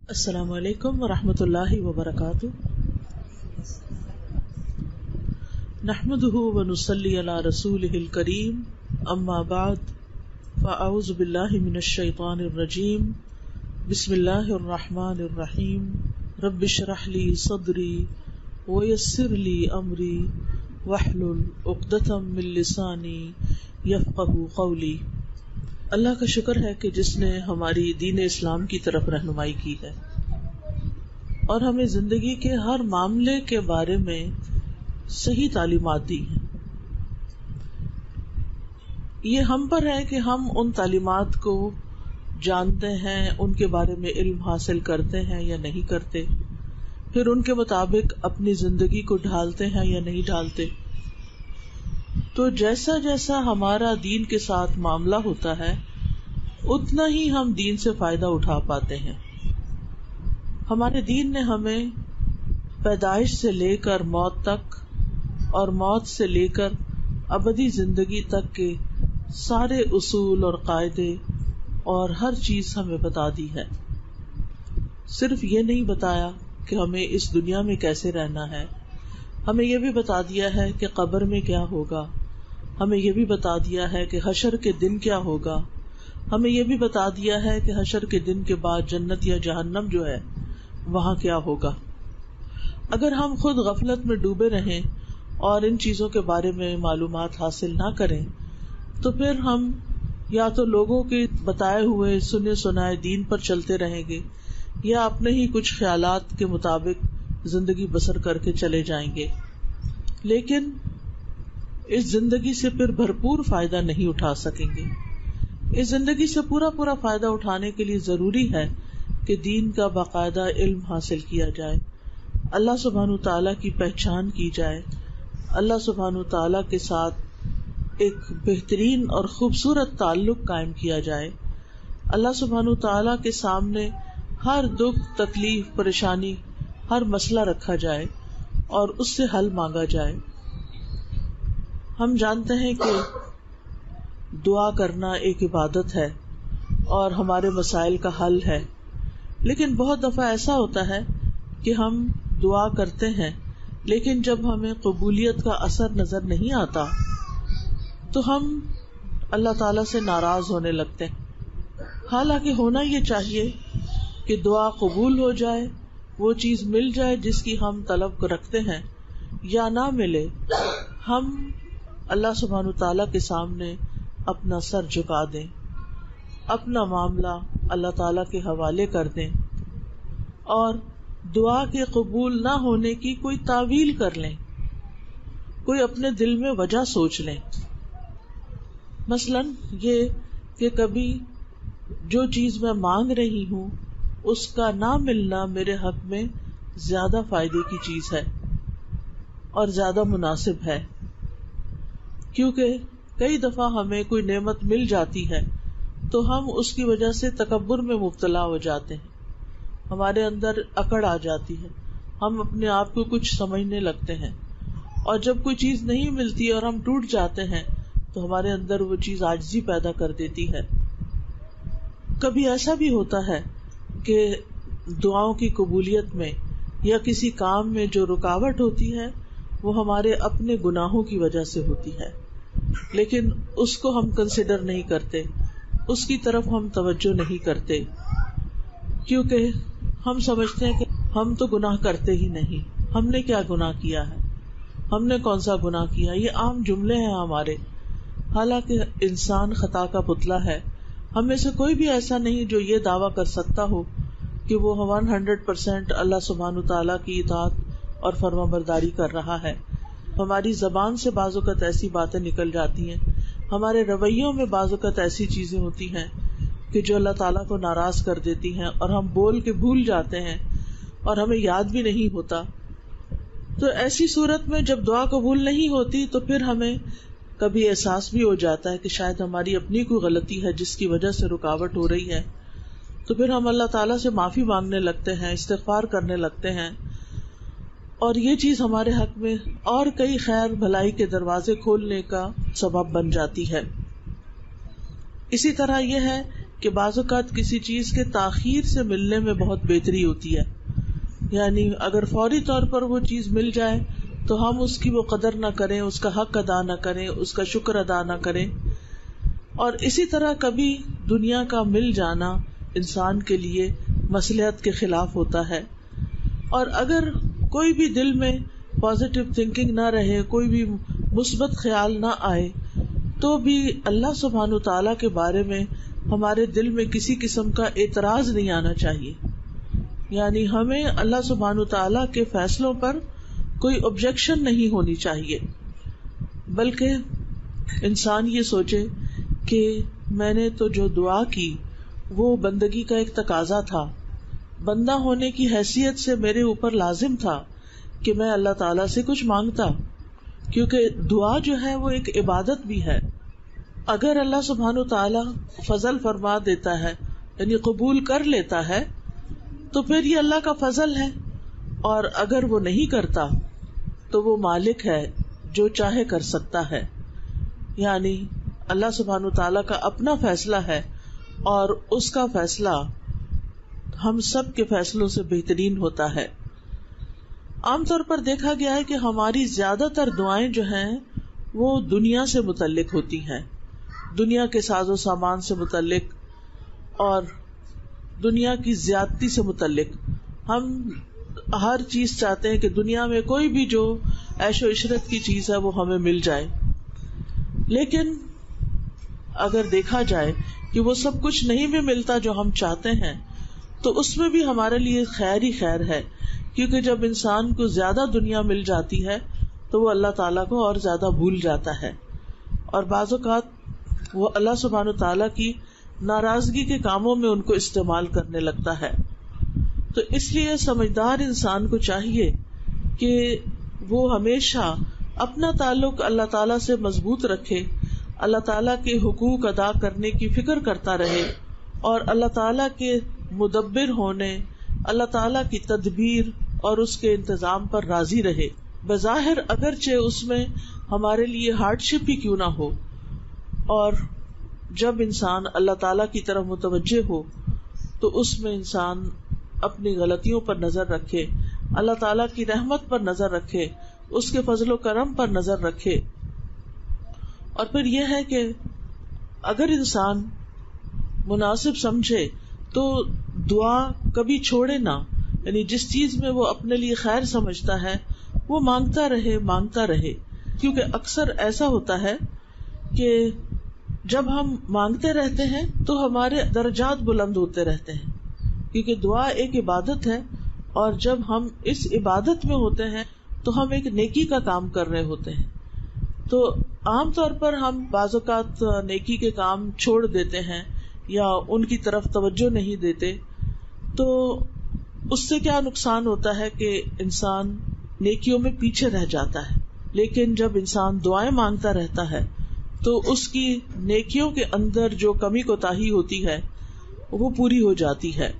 السلام علیکم ورحمۃ اللہ وبرکاتہ. نحمده ونصلی علی رسولہ الکریم. اما بعد فاعوذ باللہ من الشیطان الرجیم. بسم اللہ الرحمن الرحیم. رب اشرح لی صدری ویسر لی امری واحلل عقدۃ من لسانی یفقہوا قولی. اللہ کا شکر ہے کہ جس نے ہماری دین اسلام کی طرف رہنمائی کی ہے اور ہمیں زندگی کے ہر معاملے کے بارے میں صحیح تعلیمات دی ہیں. یہ ہم پر ہے کہ ہم ان تعلیمات کو جانتے ہیں، ان کے بارے میں علم حاصل کرتے ہیں یا نہیں کرتے، پھر ان کے مطابق اپنی زندگی کو ڈھالتے ہیں یا نہیں ڈھالتے. تو جیسا جیسا ہمارا دین کے ساتھ معاملہ ہوتا ہے اتنا ہی ہم دین سے فائدہ اٹھا پاتے ہیں. ہمارے دین نے ہمیں پیدائش سے لے کر موت تک اور موت سے لے کر ابدی زندگی تک کے سارے اصول اور قاعدے اور ہر چیز ہمیں بتا دی ہے. صرف یہ نہیں بتایا کہ ہمیں اس دنیا میں کیسے رہنا ہے، ہمیں یہ بھی بتا دیا ہے کہ قبر میں کیا ہوگا، ہمیں یہ بھی بتا دیا ہے کہ حشر کے دن کیا ہوگا، ہمیں یہ بھی بتا دیا ہے کہ حشر کے دن کے بعد جنت یا جہنم جو ہے وہاں کیا ہوگا. اگر ہم خود غفلت میں ڈوبے رہیں اور ان چیزوں کے بارے میں معلومات حاصل نہ کریں تو پھر ہم یا تو لوگوں کے بتائے ہوئے سنے سنائے دین پر چلتے رہیں گے یا اپنے ہی کچھ خیالات کے مطابق زندگی بسر کر کے چلے جائیں گے، لیکن اس زندگی سے پھر بھرپور فائدہ نہیں اٹھا سکیں گے. اس زندگی سے پورا فائدہ اٹھانے کے لیے ضروری ہے کہ دین کا باقاعدہ علم حاصل کیا جائے، اللہ سبحانہ تعالیٰ کی پہچان کی جائے، اللہ سبحانہ تعالیٰ کے ساتھ ایک بہترین اور خوبصورت تعلق قائم کیا جائے، اللہ سبحانہ تعالیٰ کے سامنے ہر دکھ تکلیف پریشانی ہر مسئلہ رکھا جائے اور اس سے حل مانگا جائے. ہم جانتے ہیں کہ دعا کرنا ایک عبادت ہے اور ہمارے مسائل کا حل ہے، لیکن بہت دفعہ ایسا ہوتا ہے کہ ہم دعا کرتے ہیں لیکن جب ہمیں قبولیت کا اثر نظر نہیں آتا تو ہم اللہ تعالیٰ سے ناراض ہونے لگتے ہیں. حالانکہ ہونا یہ چاہیے کہ دعا قبول ہو جائے، وہ چیز مل جائے جس کی ہم طلب رکھتے ہیں، یا نہ ملے ہم اللہ سبحانہ تعالیٰ کے سامنے اپنا سر جھکا دیں، اپنا معاملہ اللہ تعالیٰ کے حوالے کر دیں اور دعا کے قبول نہ ہونے کی کوئی تعویل کر لیں، کوئی اپنے دل میں وجہ سوچ لیں. مثلاً یہ کہ کبھی جو چیز میں مانگ رہی ہوں اس کا نہ ملنا میرے حق میں زیادہ فائدے کی چیز ہے اور زیادہ مناسب ہے، کیونکہ کئی دفعہ ہمیں کوئی نعمت مل جاتی ہے تو ہم اس کی وجہ سے تکبر میں مبتلا ہو جاتے ہیں، ہمارے اندر اکڑ آ جاتی ہے، ہم اپنے آپ کو کچھ سمجھنے لگتے ہیں، اور جب کوئی چیز نہیں ملتی اور ہم ٹوٹ جاتے ہیں تو ہمارے اندر وہ چیز عاجزی پیدا کر دیتی ہے. کبھی ایسا بھی ہوتا ہے کہ دعاؤں کی قبولیت میں یا کسی کام میں جو رکاوٹ ہوتی ہے وہ ہمارے اپنے گناہوں کی وجہ سے ہوتی ہے، لیکن اس کو ہم کنسیڈر نہیں کرتے، اس کی طرف ہم توجہ نہیں کرتے، کیونکہ ہم سمجھتے ہیں کہ ہم تو گناہ کرتے ہی نہیں، ہم نے کیا گناہ کیا ہے، ہم نے کون سا گناہ کیا. یہ عام جملے ہیں ہمارے، حالانکہ انسان خطا کا پتلا ہے. ہم میں سے کوئی بھی ایسا نہیں جو یہ دعویٰ کر سکتا ہو کہ وہ 100% اللہ سبحانہ تعالیٰ کی اطاعت اور فرما برداری کر رہا ہے. ہماری زبان سے بعض اوقات ایسی باتیں نکل جاتی ہیں، ہمارے رویوں میں بعض اوقات ایسی چیزیں ہوتی ہیں کہ جو اللہ تعالیٰ کو ناراض کر دیتی ہیں اور ہم بول کے بھول جاتے ہیں اور ہمیں یاد بھی نہیں ہوتا. تو ایسی صورت میں جب دعا قبول نہیں ہوتی تو پھر ہمیں کبھی احساس بھی ہو جاتا ہے کہ شاید ہماری اپنی کوئی غلطی ہے جس کی وجہ سے رکاوٹ ہو رہی ہے، تو پھر ہم اللہ تعالیٰ سے معافی مانگنے لگتے ہیں، استغفار کرنے لگتے ہیں، اور یہ چیز ہمارے حق میں اور کئی خیر بھلائی کے دروازے کھولنے کا سبب بن جاتی ہے. اسی طرح یہ ہے کہ بعض اوقات کسی چیز کے تاخیر سے ملنے میں بہت بہتری ہوتی ہے. یعنی اگر فوری طور پر وہ چیز مل جائے تو ہم اس کی وہ قدر نہ کریں، اس کا حق ادا نہ کریں، اس کا شکر ادا نہ کریں. اور اسی طرح کبھی دنیا کا مل جانا انسان کے لیے مصلحت کے خلاف ہوتا ہے. اور اگر کوئی بھی دل میں پازیٹیو تھنکنگ نہ رہے، کوئی بھی مثبت خیال نہ آئے، تو بھی اللہ سبحانہ وتعالیٰ کے بارے میں ہمارے دل میں کسی قسم کا اعتراض نہیں آنا چاہیے. یعنی ہمیں اللہ سبحانہ وتعالیٰ کے فیصلوں پر کوئی آبجیکشن نہیں ہونی چاہیے، بلکہ انسان یہ سوچے کہ میں نے تو جو دعا کی وہ بندگی کا ایک تقاضا تھا، بندہ ہونے کی حیثیت سے میرے اوپر لازم تھا کہ میں اللہ تعالیٰ سے کچھ مانگتا، کیونکہ دعا جو ہے وہ ایک عبادت بھی ہے. اگر اللہ سبحانہ تعالیٰ فضل فرما دیتا ہے، یعنی قبول کر لیتا ہے، تو پھر یہ اللہ کا فضل ہے. اور اگر وہ نہیں کرتا تو وہ مالک ہے، جو چاہے کر سکتا ہے. یعنی اللہ سبحانہ تعالیٰ کا اپنا فیصلہ ہے، اور اس کا فیصلہ ہم سب کے فیصلوں سے بہترین ہوتا ہے. عام طور پر دیکھا گیا ہے کہ ہماری زیادہ تر دعائیں جو ہیں وہ دنیا سے متعلق ہوتی ہیں، دنیا کے ساز و سامان سے متعلق اور دنیا کی زیادتی سے متعلق. ہم ہر چیز چاہتے ہیں کہ دنیا میں کوئی بھی جو عیش و عشرت کی چیز ہے وہ ہمیں مل جائے، لیکن اگر دیکھا جائے کہ وہ سب کچھ نہیں بھی ملتا جو ہم چاہتے ہیں، تو اس میں بھی ہمارے لیے خیر ہی خیر ہے. کیونکہ جب انسان کو زیادہ دنیا مل جاتی ہے تو وہ اللہ تعالیٰ کو اور زیادہ بھول جاتا ہے، اور بعض اوقات وہ اللہ سبحانہ تعالیٰ کی ناراضگی کے کاموں میں ان کو استعمال کرنے لگتا ہے. تو اس لیے سمجھدار انسان کو چاہیے کہ وہ ہمیشہ اپنا تعلق اللہ تعالیٰ سے مضبوط رکھے، اللہ تعالیٰ کے حقوق ادا کرنے کی فکر کرتا رہے، اور اللہ تعالیٰ کے مدبر ہونے، اللہ تعالیٰ کی تدبیر اور اس کے انتظام پر راضی رہے. بظاہر اگرچہ اس میں ہمارے لیے ہارڈ شپ ہی کیوں نہ ہو، اور جب انسان اللہ تعالیٰ کی طرف متوجہ ہو تو اس میں انسان اپنی غلطیوں پر نظر رکھے، اللہ تعالیٰ کی رحمت پر نظر رکھے، اس کے فضل و کرم پر نظر رکھے. اور پھر یہ ہے کہ اگر انسان مناسب سمجھے تو دعا کبھی چھوڑے نہ. یعنی جس چیز میں وہ اپنے لیے خیر سمجھتا ہے وہ مانگتا رہے. کیونکہ اکثر ایسا ہوتا ہے کہ جب ہم مانگتے رہتے ہیں تو ہمارے درجات بلند ہوتے رہتے ہیں، کیونکہ دعا ایک عبادت ہے، اور جب ہم اس عبادت میں ہوتے ہیں تو ہم ایک نیکی کا کام کر رہے ہوتے ہیں. تو عام طور پر ہم بعض اوقات نیکی کے کام چھوڑ دیتے ہیں یا ان کی طرف توجہ نہیں دیتے، تو اس سے کیا نقصان ہوتا ہے کہ انسان نیکیوں میں پیچھے رہ جاتا ہے. لیکن جب انسان دعائیں مانگتا رہتا ہے تو اس کی نیکیوں کے اندر جو کمی کوتاہی ہوتی ہے وہ پوری ہو جاتی ہے.